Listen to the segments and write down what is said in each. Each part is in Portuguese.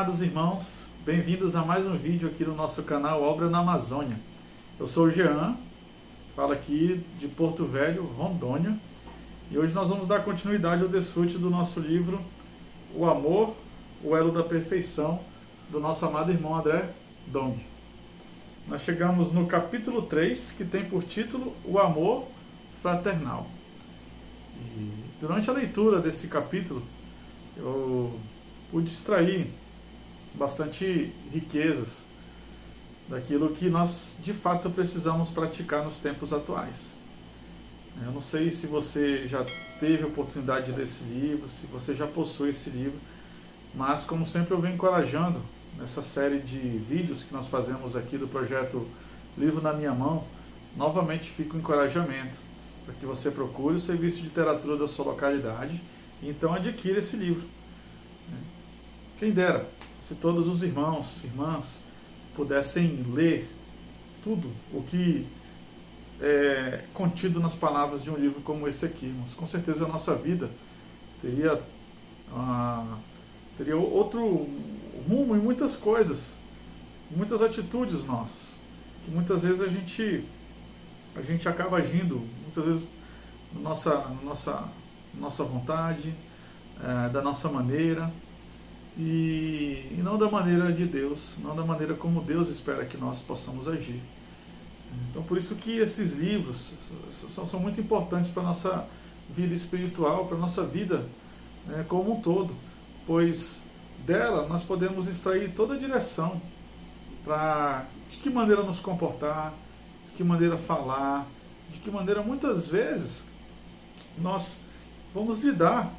amados irmãos, bem-vindos a mais um vídeo aqui no nosso canal Obra na Amazônia. Eu sou o Jean, falo aqui de Porto Velho, Rondônia, e hoje nós vamos dar continuidade ao desfrute do nosso livro O Amor, o Elo da Perfeição, do nosso amado irmão André Dong. Nós chegamos no capítulo 3, que tem por título O Amor Fraternal. E durante a leitura desse capítulo, eu pude extrair bastante riquezas daquilo que nós de fato precisamos praticar nos tempos atuais. Eu não sei se você já teve a oportunidade de ler esse livro, se você já possui esse livro, mas como sempre eu venho encorajando nessa série de vídeos que nós fazemos aqui do projeto Livro na Minha Mão, novamente fica o encorajamento para que você procure o serviço de literatura da sua localidade e então adquira esse livro. Quem dera, se todos os irmãos e irmãs pudessem ler tudo o que é contido nas palavras de um livro como esse aqui, irmãos. Com certeza a nossa vida teria outro rumo em muitas coisas, muitas atitudes nossas, que muitas vezes a gente acaba agindo, muitas vezes nossa vontade, da nossa maneira, e não da maneira de Deus, não da maneira como Deus espera que nós possamos agir. Então por isso que esses livros são muito importantes para a nossa vida espiritual, para a nossa vida como um todo, pois dela nós podemos extrair toda a direção para de que maneira nos comportar, de que maneira falar, de que maneira muitas vezes nós vamos lidar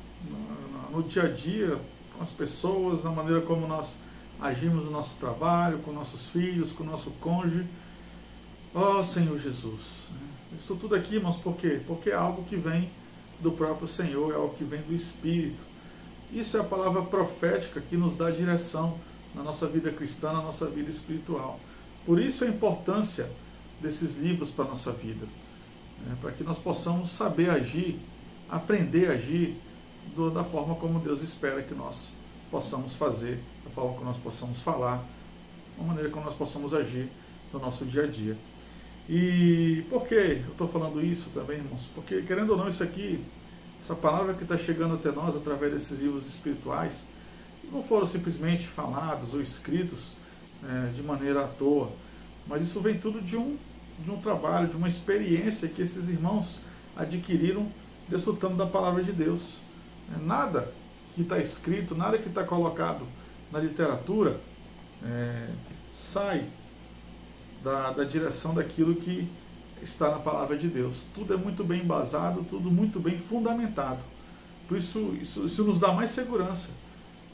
no dia a dia com as pessoas, na maneira como nós agimos no nosso trabalho, com nossos filhos, com o nosso cônjuge. Ó Senhor Jesus, isso tudo aqui, irmãos, por quê? Porque é algo que vem do próprio Senhor, é algo que vem do Espírito. Isso é a palavra profética que nos dá direção na nossa vida cristã, na nossa vida espiritual. Por isso a importância desses livros para a nossa vida, para que nós possamos saber agir, aprender a agir da forma como Deus espera que nós possamos fazer, da forma como nós possamos falar, da maneira como nós possamos agir no nosso dia a dia. E por que eu estou falando isso também, irmãos? Porque, querendo ou não, isso aqui, essa palavra que está chegando até nós através desses livros espirituais, não foram simplesmente falados ou escritos de maneira à toa, mas isso vem tudo de um trabalho, de uma experiência que esses irmãos adquiriram desfrutando da palavra de Deus. Nada que está escrito, nada que está colocado na literatura sai da direção daquilo que está na palavra de Deus. Tudo é muito bem embasado, tudo muito bem fundamentado. Por isso nos dá mais segurança,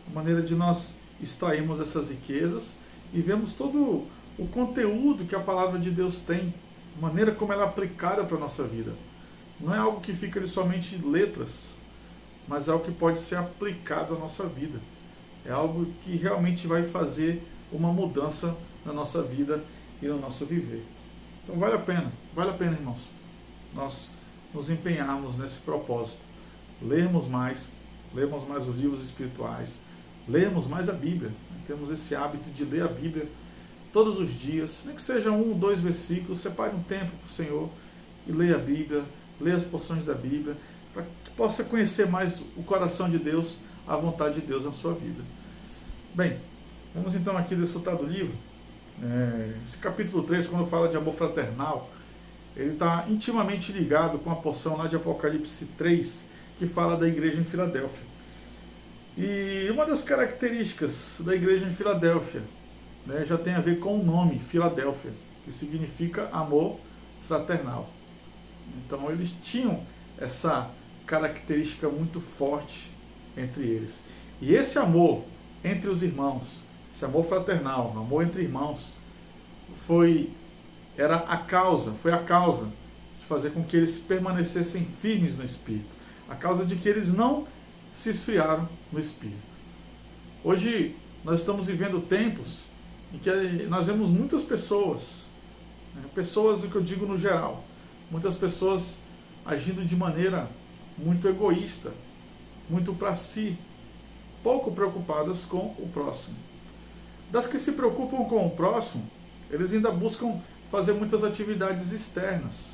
a maneira de nós extrairmos essas riquezas e vemos todo o conteúdo que a palavra de Deus tem, a maneira como ela é aplicada para a nossa vida. Não é algo que fica ali somente em letras, mas é algo que pode ser aplicado à nossa vida. É algo que realmente vai fazer uma mudança na nossa vida e no nosso viver. Então vale a pena, irmãos, nós nos empenharmos nesse propósito. Lermos mais os livros espirituais, lermos mais a Bíblia. Temos esse hábito de ler a Bíblia todos os dias, nem que seja 1 ou 2 versículos, separe um tempo para o Senhor e leia a Bíblia, leia as porções da Bíblia, para que possa conhecer mais o coração de Deus, a vontade de Deus na sua vida. Bem, vamos então aqui desfrutar do livro. Esse capítulo 3, quando fala de amor fraternal, ele está intimamente ligado com a porção lá de Apocalipse 3, que fala da igreja em Filadélfia. E uma das características da igreja em Filadélfia já tem a ver com o nome Filadélfia, que significa amor fraternal. Então eles tinham essa característica muito forte entre eles. E esse amor entre os irmãos, esse amor fraternal, amor entre irmãos, foi a causa de fazer com que eles permanecessem firmes no Espírito, a causa de que eles não se esfriaram no Espírito. Hoje nós estamos vivendo tempos em que nós vemos muitas pessoas, pessoas, o que eu digo no geral, muitas pessoas agindo de maneira muito egoísta, muito para si, pouco preocupadas com o próximo. Das que se preocupam com o próximo, eles ainda buscam fazer muitas atividades externas,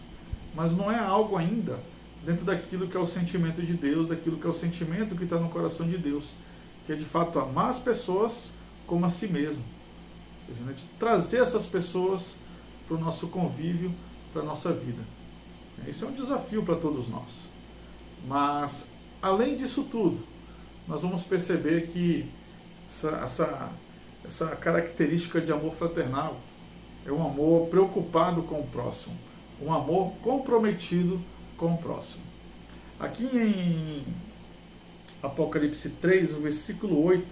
mas não é algo ainda dentro daquilo que é o sentimento de Deus, daquilo que é o sentimento que está no coração de Deus, que é de fato amar as pessoas como a si mesmo. Ou seja, né, de trazer essas pessoas para o nosso convívio, para a nossa vida. Esse é um desafio para todos nós. Mas, além disso tudo, nós vamos perceber que essa característica de amor fraternal é um amor preocupado com o próximo, um amor comprometido com o próximo. Aqui em Apocalipse 3, o versículo 8,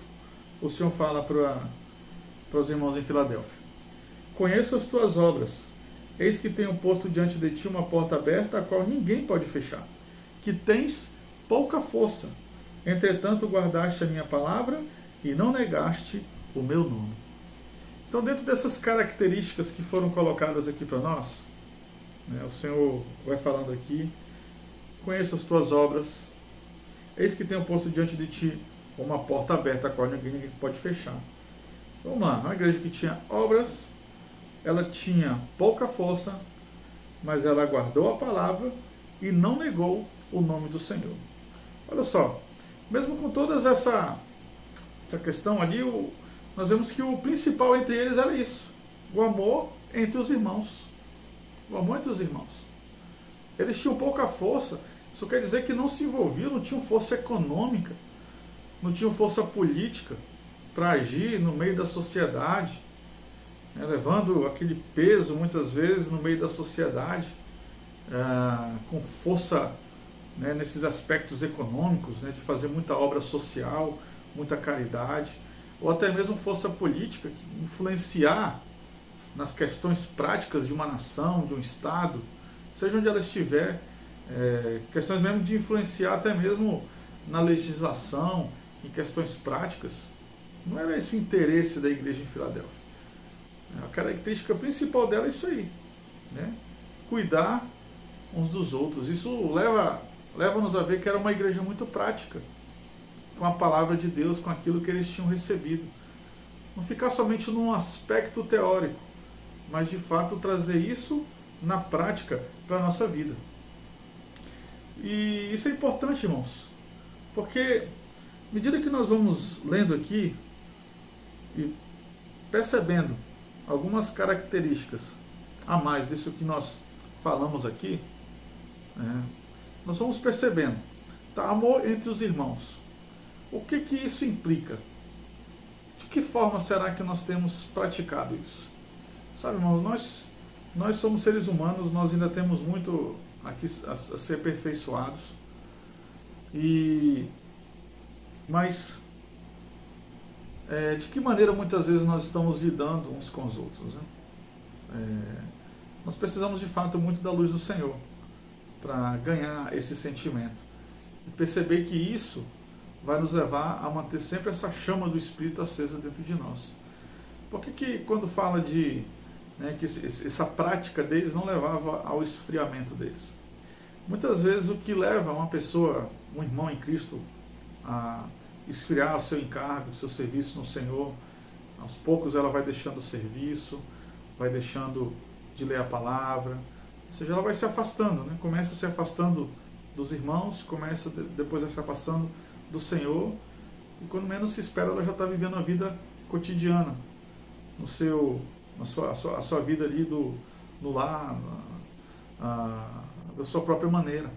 o Senhor fala para os irmãos em Filadélfia: conheço as tuas obras, eis que tenho posto diante de ti uma porta aberta, a qual ninguém pode fechar, que tens pouca força, entretanto guardaste a minha palavra e não negaste o meu nome. Então, dentro dessas características que foram colocadas aqui para nós, né, o Senhor vai falando aqui: conheço as tuas obras, eis que tenho posto diante de ti uma porta aberta, a qual ninguém pode fechar. Vamos lá, uma igreja que tinha obras, ela tinha pouca força, mas ela guardou a palavra e não negou o nome do Senhor. Olha só, mesmo com toda essa questão ali, nós vemos que o principal entre eles era isso: o amor entre os irmãos. O amor entre os irmãos. Eles tinham pouca força, isso quer dizer que não se envolviam, não tinham força econômica, não tinham força política para agir no meio da sociedade, né, levando aquele peso muitas vezes no meio da sociedade, com força, né, nesses aspectos econômicos, né, de fazer muita obra social, muita caridade, ou até mesmo força política, que influenciar nas questões práticas de uma nação, de um estado, seja onde ela estiver, questões mesmo de influenciar até mesmo na legislação, em questões práticas. Não era esse o interesse da igreja em Filadélfia. A característica principal dela é isso aí, né? Cuidar uns dos outros. Isso leva-nos a ver que era uma igreja muito prática, com a palavra de Deus, com aquilo que eles tinham recebido. Não ficar somente num aspecto teórico, mas de fato trazer isso na prática para a nossa vida. E isso é importante, irmãos, porque à medida que nós vamos lendo aqui e percebendo algumas características a mais disso que nós falamos aqui, nós vamos percebendo, tá? Amor entre os irmãos. O que isso implica? De que forma será que nós temos praticado isso? Sabe, irmãos, nós somos seres humanos, nós ainda temos muito aqui a ser aperfeiçoados. Mas de que maneira muitas vezes nós estamos lidando uns com os outros, né? Nós precisamos de fato muito da luz do Senhor para ganhar esse sentimento e perceber que isso vai nos levar a manter sempre essa chama do Espírito acesa dentro de nós. Por que quando fala de que essa prática deles não levava ao esfriamento deles? Muitas vezes o que leva uma pessoa, um irmão em Cristo, a esfriar o seu encargo, o seu serviço no Senhor, aos poucos ela vai deixando o serviço, vai deixando de ler a palavra, ou seja, ela vai se afastando, né? Começa se afastando dos irmãos, começa depois a se afastando do Senhor, e quando menos se espera ela já está vivendo a vida cotidiana, a sua vida ali no lar, da sua própria maneira.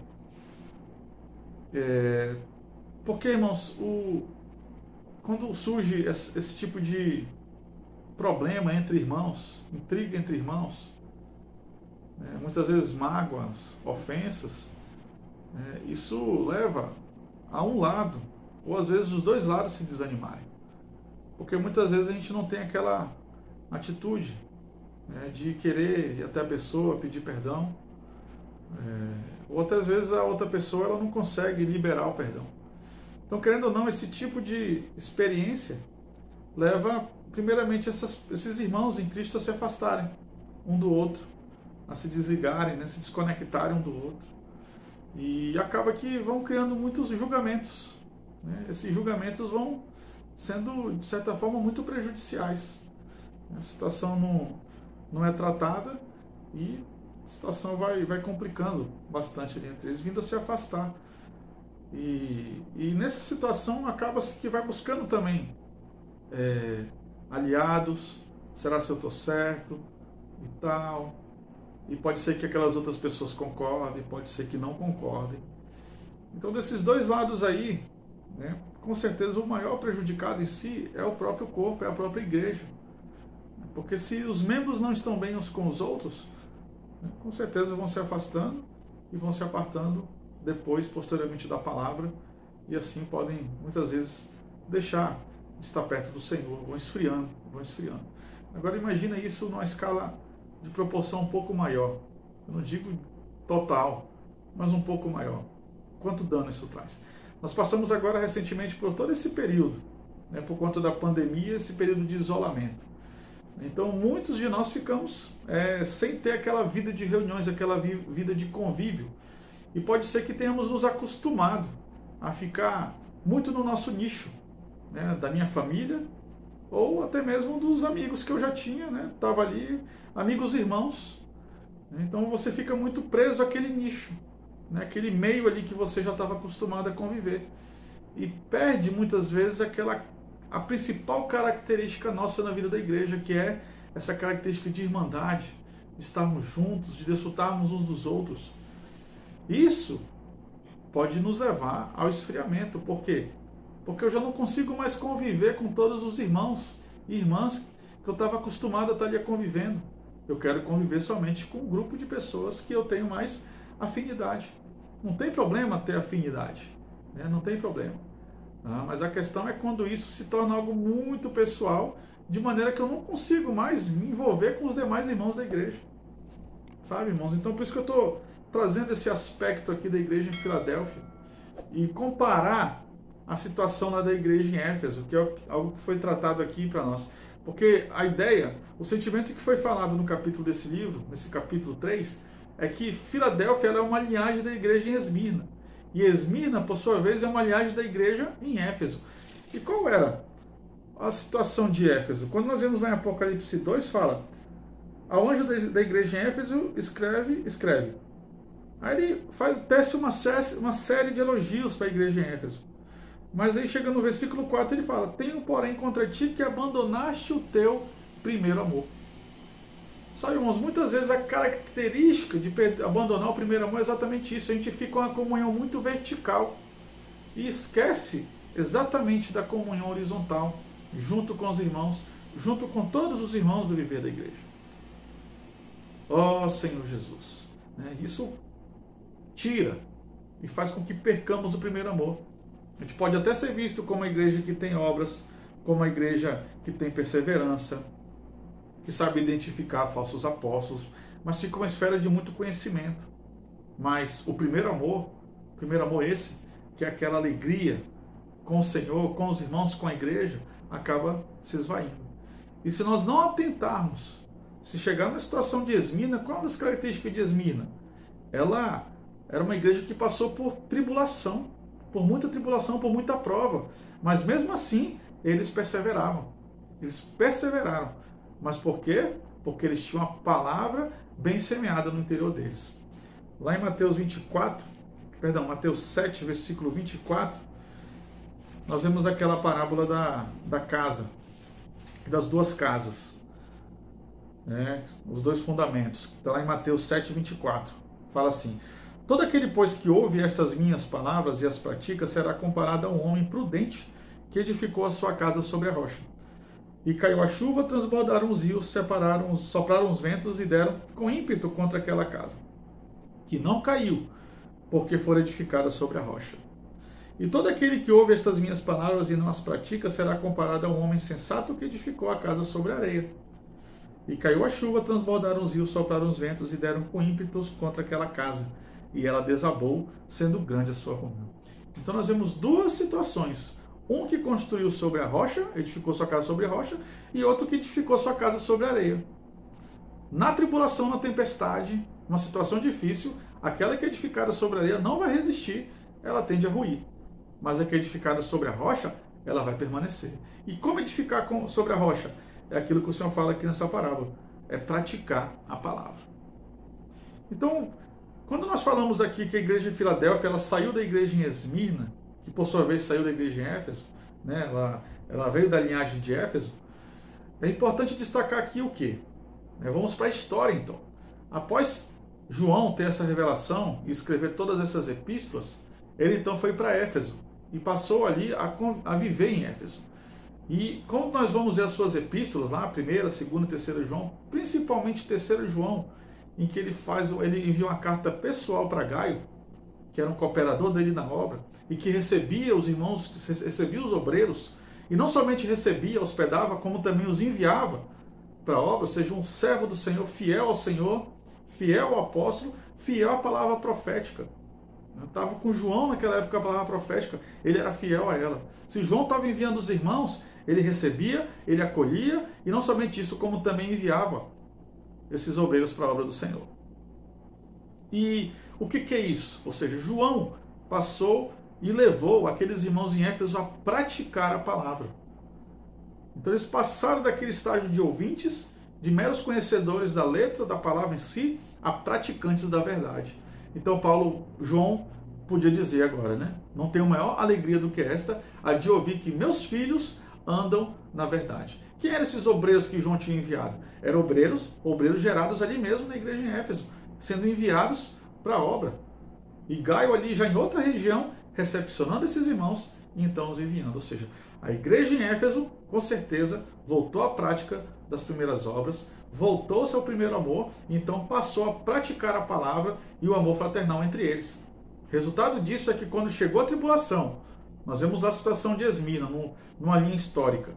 Porque, irmãos, quando surge esse tipo de problema entre irmãos, intriga entre irmãos, muitas vezes mágoas, ofensas, isso leva a um lado, ou às vezes os dois lados se desanimarem. Porque muitas vezes a gente não tem aquela atitude, de querer ir até a pessoa, pedir perdão, ou até às vezes a outra pessoa ela não consegue liberar o perdão. Então, querendo ou não, esse tipo de experiência leva primeiramente esses irmãos em Cristo a se afastarem um do outro, a se desligarem, né, se desconectarem um do outro. E acaba que vão criando muitos julgamentos, né? Esses julgamentos vão sendo, de certa forma, muito prejudiciais. A situação não é tratada e a situação vai complicando bastante ali entre eles, vindo a se afastar. E nessa situação acaba-se que vai buscando também aliados, será se eu estou certo e tal. E pode ser que aquelas outras pessoas concordem, pode ser que não concordem. Então desses dois lados aí, né, com certeza o maior prejudicado em si é o próprio corpo, é a própria igreja. Porque se os membros não estão bem uns com os outros, né, com certeza vão se afastando e vão se apartando depois, posteriormente da palavra, e assim podem muitas vezes deixar de estar perto do Senhor, vão esfriando, vão esfriando. Agora imagina isso numa escala de proporção um pouco maior. Eu não digo total, mas um pouco maior. Quanto dano isso traz? Nós passamos agora recentemente por todo esse período, né, por conta da pandemia, esse período de isolamento. Então muitos de nós ficamos sem ter aquela vida de reuniões, aquela vida de convívio. E pode ser que tenhamos nos acostumado a ficar muito no nosso nicho, né, da minha família, ou até mesmo dos amigos que eu já tinha, né? Tava ali, amigos irmãos. Então você fica muito preso àquele nicho, né? Aquele meio ali que você já estava acostumado a conviver. E perde muitas vezes a principal característica nossa na vida da igreja, que é essa característica de irmandade, de estarmos juntos, de desfrutarmos uns dos outros. Isso pode nos levar ao esfriamento. Por quê? Porque eu já não consigo mais conviver com todos os irmãos e irmãs que eu estava acostumado a estar ali convivendo. Eu quero conviver somente com um grupo de pessoas que eu tenho mais afinidade. Não tem problema ter afinidade, né? Não tem problema. Mas a questão é quando isso se torna algo muito pessoal, de maneira que eu não consigo mais me envolver com os demais irmãos da igreja. Sabe, irmãos? Então por isso que eu estou trazendo esse aspecto aqui da igreja em Filadélfia e comparar a situação lá da igreja em Éfeso, que é algo que foi tratado aqui para nós. Porque a ideia, o sentimento que foi falado no capítulo desse livro, nesse capítulo 3, é que Filadélfia ela é uma linhagem da igreja em Esmirna. E Esmirna, por sua vez, é uma linhagem da igreja em Éfeso. E qual era a situação de Éfeso? Quando nós vemos lá em Apocalipse 2, fala: ao anjo da igreja em Éfeso escreve. Aí ele tece uma série de elogios para a igreja em Éfeso. Mas aí chega no versículo 4, ele fala: tenho porém contra ti que abandonaste o teu primeiro amor. Sabe, irmãos, muitas vezes a característica de abandonar o primeiro amor é exatamente isso. A gente fica com uma comunhão muito vertical e esquece exatamente da comunhão horizontal, junto com os irmãos, junto com todos os irmãos do viver da igreja. Ó Senhor Jesus, isso tira e faz com que percamos o primeiro amor. A gente pode até ser visto como uma igreja que tem obras, como uma igreja que tem perseverança, que sabe identificar falsos apóstolos, mas fica uma esfera de muito conhecimento. Mas o primeiro amor esse, que é aquela alegria com o Senhor, com os irmãos, com a igreja, acaba se esvaindo. E se nós não atentarmos, se chegar na situação de Esmirna, qual é uma das características de Esmirna? Ela era uma igreja que passou por tribulação, por muita tribulação, por muita prova. Mas mesmo assim, eles perseveravam. Eles perseveraram. Mas por quê? Porque eles tinham uma palavra bem semeada no interior deles. Lá em Mateus 7, versículo 24, nós vemos aquela parábola da casa, das duas casas. Os dois fundamentos. Está lá em Mateus 7, 24. Fala assim: todo aquele, pois, que ouve estas minhas palavras e as pratica, será comparado a um homem prudente que edificou a sua casa sobre a rocha. E caiu a chuva, transbordaram os rios, sopraram os ventos e deram com ímpeto contra aquela casa, que não caiu, porque fora edificada sobre a rocha. E todo aquele que ouve estas minhas palavras e não as pratica, será comparado a um homem sensato que edificou a casa sobre a areia. E caiu a chuva, transbordaram os rios, sopraram os ventos e deram com ímpetos contra aquela casa. E ela desabou, sendo grande a sua ruína. Então nós vemos duas situações. Um que construiu sobre a rocha, edificou sua casa sobre a rocha, e outro que edificou sua casa sobre a areia. Na tribulação, na tempestade, numa situação difícil, aquela que é edificada sobre a areia não vai resistir, ela tende a ruir. Mas a que é edificada sobre a rocha, ela vai permanecer. E como edificar sobre a rocha? é aquilo que o Senhor fala aqui nessa parábola, é praticar a palavra. Então, quando nós falamos aqui que a igreja de Filadélfia ela saiu da igreja em Esmirna, que por sua vez saiu da igreja em Éfeso, né, ela veio da linhagem de Éfeso, é importante destacar aqui o quê? Vamos para a história então. Após João ter essa revelação e escrever todas essas epístolas, ele então foi para Éfeso e passou ali a viver em Éfeso. E quando nós vamos ver as suas epístolas, lá, a primeira, segunda e terceira João, principalmente terceira João, em que ele envia uma carta pessoal para Gaio, que era um cooperador dele na obra, e que recebia os irmãos, recebia os obreiros, e não somente recebia, hospedava, como também os enviava para a obra, ou seja, um servo do Senhor, fiel ao Senhor, fiel ao apóstolo, fiel à palavra profética. Estava com João naquela época a palavra profética, ele era fiel a ela. Se João estava enviando os irmãos, ele recebia, ele acolhia, e não somente isso, como também enviava esses obreiros para a obra do Senhor. E o que é isso? Ou seja, João passou e levou aqueles irmãos em Éfeso a praticar a palavra. Então eles passaram daquele estágio de ouvintes, de meros conhecedores da letra, da palavra em si, a praticantes da verdade. Então João podia dizer agora, né? Não tenho maior alegria do que esta, a de ouvir que meus filhos andam na verdade. Quem eram esses obreiros que João tinha enviado? Eram obreiros gerados ali mesmo na igreja em Éfeso, sendo enviados para a obra. E Gaio ali já em outra região, recepcionando esses irmãos e então os enviando. Ou seja, a igreja em Éfeso, com certeza, voltou à prática das primeiras obras, voltou-se ao primeiro amor, e então passou a praticar a palavra e o amor fraternal entre eles. Resultado disso é que quando chegou a tribulação, nós vemos a situação de Esmirna, numa linha histórica,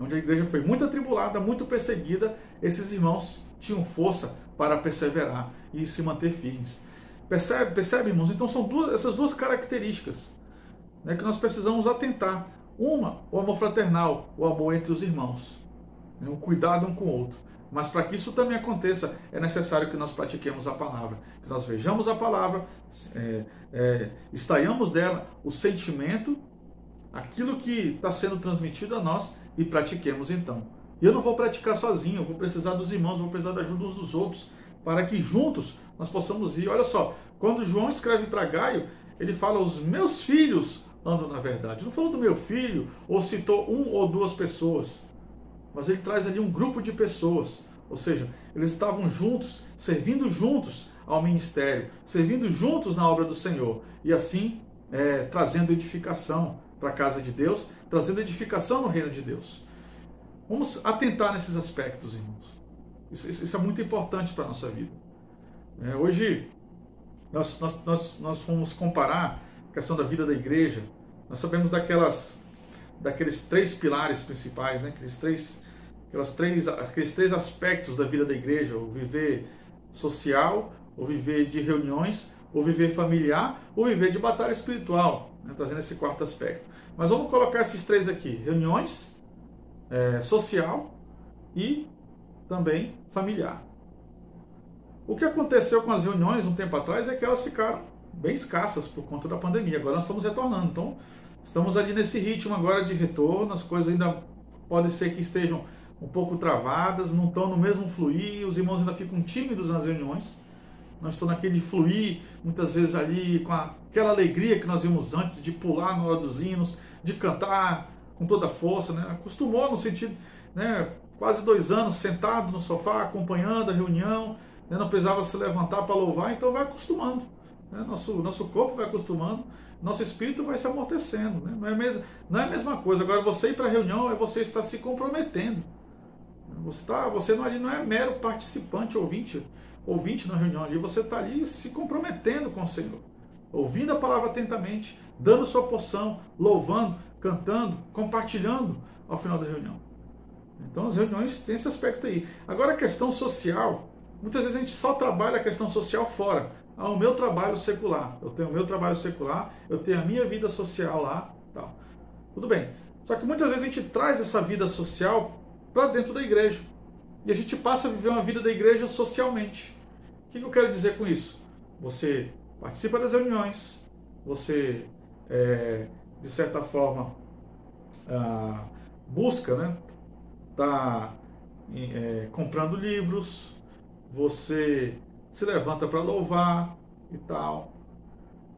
onde a igreja foi muito atribulada, muito perseguida, esses irmãos tinham força para perseverar e se manter firmes. Percebe, irmãos? Então são essas duas características, né, que nós precisamos atentar. Uma, o amor fraternal, o amor entre os irmãos, né, o cuidado um com o outro. Mas para que isso também aconteça, é necessário que nós pratiquemos a palavra, que nós vejamos a palavra, extraiamos dela o sentimento, aquilo que está sendo transmitido a nós, e pratiquemos então. E eu não vou praticar sozinho, eu vou precisar dos irmãos, vou precisar da ajuda uns dos outros, para que juntos nós possamos ir. Olha só, quando João escreve para Gaio, ele fala: os meus filhos andam na verdade. Não falou do meu filho, ou citou um ou duas pessoas, mas ele traz ali um grupo de pessoas. Ou seja, eles estavam juntos, servindo juntos ao ministério, servindo juntos na obra do Senhor, e assim trazendo edificação para a casa de Deus, trazendo edificação no reino de Deus. Vamos atentar nesses aspectos, irmãos. Isso é muito importante para a nossa vida. Hoje, nós fomos comparar a questão da vida da igreja. Nós sabemos daqueles três pilares principais, né? Aqueles três aspectos da vida da igreja: o viver social, o viver de reuniões, o viver familiar, o viver de batalha espiritual, né? Trazendo esse quarto aspecto. Mas vamos colocar esses três aqui: reuniões, social e também familiar. O que aconteceu com as reuniões um tempo atrás é que elas ficaram bem escassas por conta da pandemia. Agora nós estamos retornando, então estamos ali nesse ritmo agora de retorno. As coisas ainda pode ser que estejam um pouco travadas, não estão no mesmo fluir, os irmãos ainda ficam tímidos nas reuniões, não estão naquele fluir, muitas vezes ali com aquela alegria que nós vimos antes, de pular na hora dos hinos, de cantar com toda a força, né? Acostumou no sentido, né, quase 2 anos sentado no sofá, acompanhando a reunião, né? Não precisava se levantar para louvar, então vai acostumando, né? Nosso corpo vai acostumando, nosso espírito vai se amortecendo, né? Não é a mesma coisa. Agora, você ir para a reunião é você estar se comprometendo. Você ali não é mero participante, ouvinte na reunião, ali você está ali se comprometendo com o Senhor, ouvindo a palavra atentamente, dando sua porção, louvando, cantando, compartilhando ao final da reunião. Então as reuniões têm esse aspecto aí. Agora a questão social, muitas vezes a gente só trabalha a questão social fora. O meu trabalho secular, eu tenho o meu trabalho secular, eu tenho a minha vida social lá, tal. Tudo bem. Só que muitas vezes a gente traz essa vida social para dentro da igreja. E a gente passa a viver uma vida da igreja socialmente. O que eu quero dizer com isso? Você participa das reuniões, você, de certa forma, busca, né, tá comprando livros, você se levanta para louvar e tal.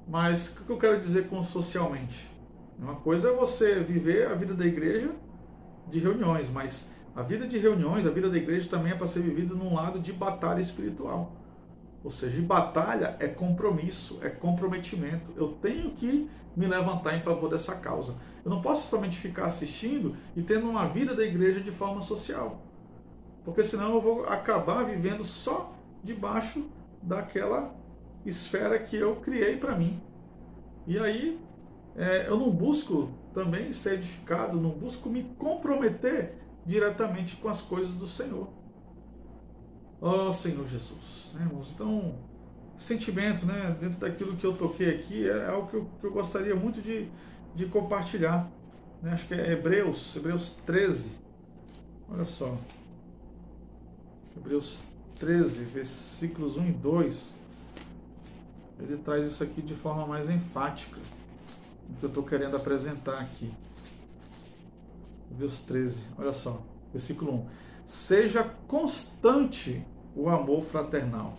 Mas o que eu quero dizer com socialmente? Uma coisa é você viver a vida da igreja de reuniões, mas a vida de reuniões, a vida da igreja também é para ser vivida num lado de batalha espiritual. Ou seja, batalha é compromisso, é comprometimento. Eu tenho que me levantar em favor dessa causa. Eu não posso somente ficar assistindo e tendo uma vida da igreja de forma social. Porque senão eu vou acabar vivendo só debaixo daquela esfera que eu criei para mim. E aí eu não busco também ser edificado, não busco me comprometer diretamente com as coisas do Senhor. Ó Senhor Jesus, irmãos, então, sentimento, dentro daquilo que eu toquei aqui, é algo que eu gostaria muito de compartilhar. Acho que é Hebreus 13, olha só, Hebreus 13, versículos 1 e 2, ele traz isso aqui de forma mais enfática, o que eu estou querendo apresentar aqui. Hebreus 13, olha só, versículo 1. Seja constante o amor fraternal.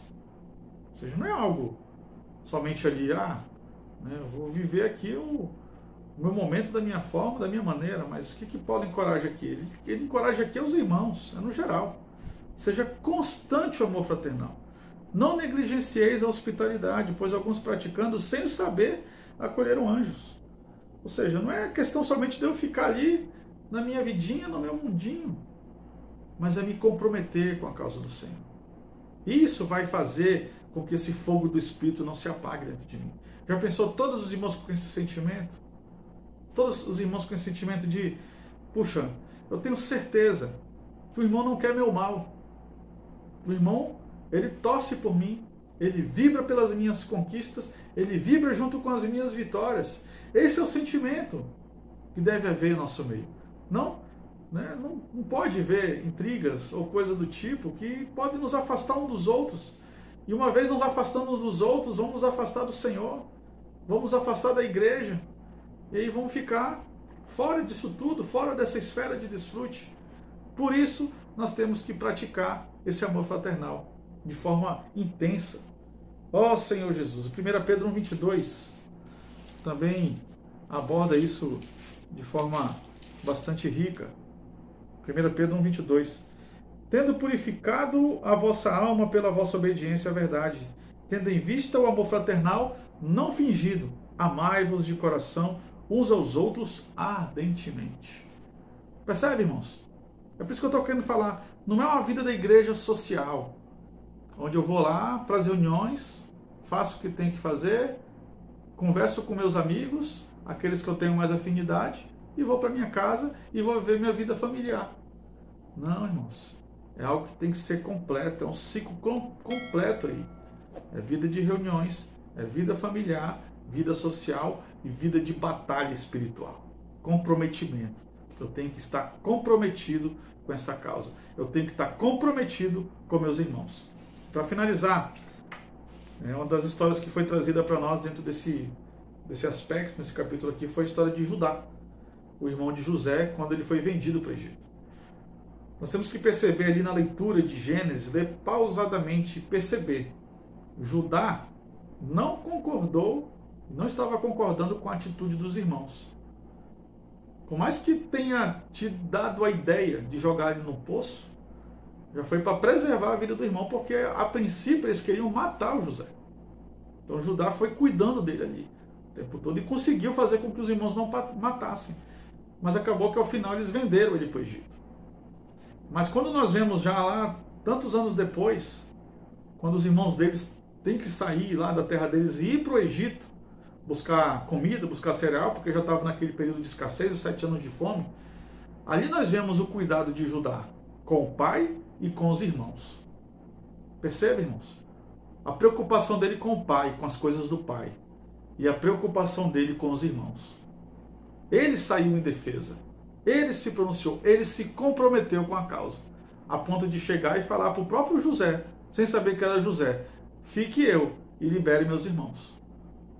Ou seja, não é algo somente ali, eu vou viver aqui o meu momento da minha forma, da minha maneira, mas o que Paulo encoraja aqui? Ele encoraja aqui os irmãos, no geral. Seja constante o amor fraternal. Não negligencieis a hospitalidade, pois alguns praticando, sem o saber, acolheram anjos. Ou seja, não é questão somente de eu ficar ali na minha vidinha, no meu mundinho, mas é me comprometer com a causa do Senhor. Isso vai fazer com que esse fogo do Espírito não se apague dentro de mim. Já pensou todos os irmãos com esse sentimento? Todos os irmãos com esse sentimento de, puxa, eu tenho certeza que o irmão não quer meu mal. O irmão, ele torce por mim, ele vibra pelas minhas conquistas, ele vibra junto com as minhas vitórias. Esse é o sentimento que deve haver em nosso meio. Não pode haver intrigas ou coisa do tipo que podem nos afastar um dos outros. E uma vez nos afastando uns dos outros, vamos nos afastar do Senhor, vamos nos afastar da igreja, e aí vamos ficar fora disso tudo, fora dessa esfera de desfrute. Por isso, nós temos que praticar esse amor fraternal de forma intensa. Ó Senhor Jesus, 1 Pedro 1,22 também aborda isso de forma bastante rica. 1 Pedro 1,22. Tendo purificado a vossa alma pela vossa obediência à verdade, tendo em vista o amor fraternal não fingido, amai-vos de coração uns aos outros ardentemente. Percebe, irmãos? É por isso que eu estou querendo falar. Não é uma vida da igreja social, onde eu vou lá para as reuniões, faço o que tem que fazer, converso com meus amigos, aqueles que eu tenho mais afinidade, e vou para minha casa e vou viver minha vida familiar. Não, irmãos. É algo que tem que ser completo, é um ciclo completo aí. É vida de reuniões, é vida familiar, vida social e vida de batalha espiritual. Comprometimento. Eu tenho que estar comprometido com essa causa. Eu tenho que estar comprometido com meus irmãos. Para finalizar, uma das histórias que foi trazida para nós dentro desse aspecto, nesse capítulo aqui, foi a história de Judá, o irmão de José, quando ele foi vendido para o Egito. Nós temos que perceber ali na leitura de Gênesis, ler pausadamente, perceber. Judá não concordou, não estava concordando com a atitude dos irmãos. Por mais que tenha te dado a ideia de jogar ele no poço, já foi para preservar a vida do irmão, porque a princípio eles queriam matar o José. Então Judá foi cuidando dele ali o tempo todo e conseguiu fazer com que os irmãos não matassem. Mas acabou que ao final eles venderam ele para o Egito. Mas quando nós vemos já lá, tantos anos depois, quando os irmãos deles têm que sair lá da terra deles e ir para o Egito, buscar comida, buscar cereal, porque já estava naquele período de escassez, os 7 anos de fome, ali nós vemos o cuidado de Judá com o pai e com os irmãos. Percebe, irmãos? A preocupação dele com o pai, com as coisas do pai, e a preocupação dele com os irmãos. Ele saiu em defesa. Ele se pronunciou, ele se comprometeu com a causa, a ponto de chegar e falar para o próprio José, sem saber que era José, fique eu e libere meus irmãos.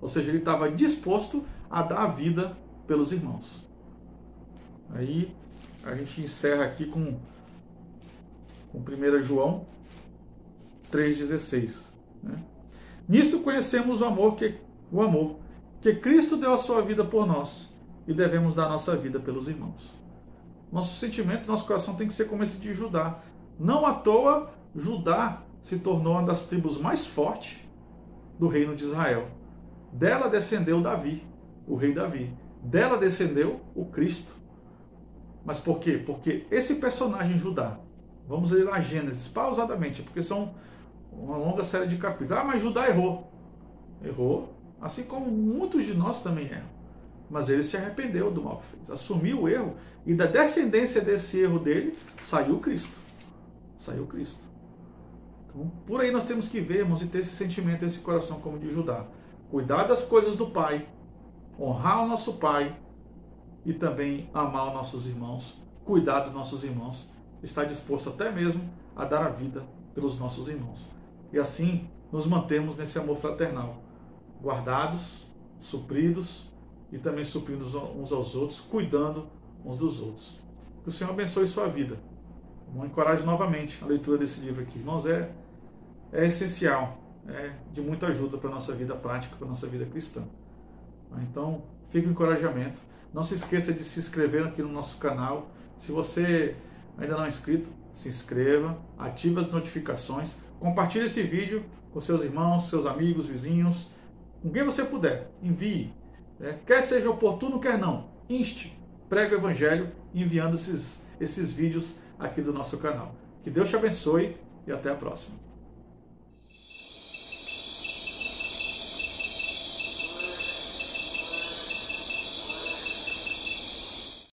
Ou seja, ele estava disposto a dar a vida pelos irmãos. Aí a gente encerra aqui com com 1 João 3,16. Né? Nisto conhecemos o amor que Cristo deu a sua vida por nós e devemos dar a nossa vida pelos irmãos. Nosso sentimento, nosso coração tem que ser como esse de Judá. Não à toa, Judá se tornou uma das tribos mais fortes do reino de Israel. Dela descendeu Davi, o rei Davi. Dela descendeu o Cristo. Mas por quê? Porque esse personagem Judá, vamos ler lá Gênesis pausadamente, porque são uma longa série de capítulos. Mas Judá errou. Errou, assim como muitos de nós também erram. Mas ele se arrependeu do mal que fez, assumiu o erro, e da descendência desse erro dele saiu Cristo. Saiu Cristo. Então, por aí nós temos que ver, irmãos, e ter esse sentimento, esse coração como de Judá. Cuidar das coisas do Pai, honrar o nosso Pai e também amar os nossos irmãos, cuidar dos nossos irmãos, estar disposto até mesmo a dar a vida pelos nossos irmãos. E assim nos mantemos nesse amor fraternal, guardados, supridos e também suprindo uns aos outros, cuidando uns dos outros. Que o Senhor abençoe sua vida. Eu encorajo novamente a leitura desse livro aqui. Irmãos, é essencial, é de muita ajuda para a nossa vida prática, para a nossa vida cristã. Então, fica o encorajamento. Não se esqueça de se inscrever aqui no nosso canal. Se você ainda não é inscrito, se inscreva, ative as notificações, compartilhe esse vídeo com seus irmãos, seus amigos, vizinhos, com quem você puder, envie. Quer seja oportuno, quer não, inste, pregue o Evangelho enviando esses vídeos aqui do nosso canal. Que Deus te abençoe e até a próxima.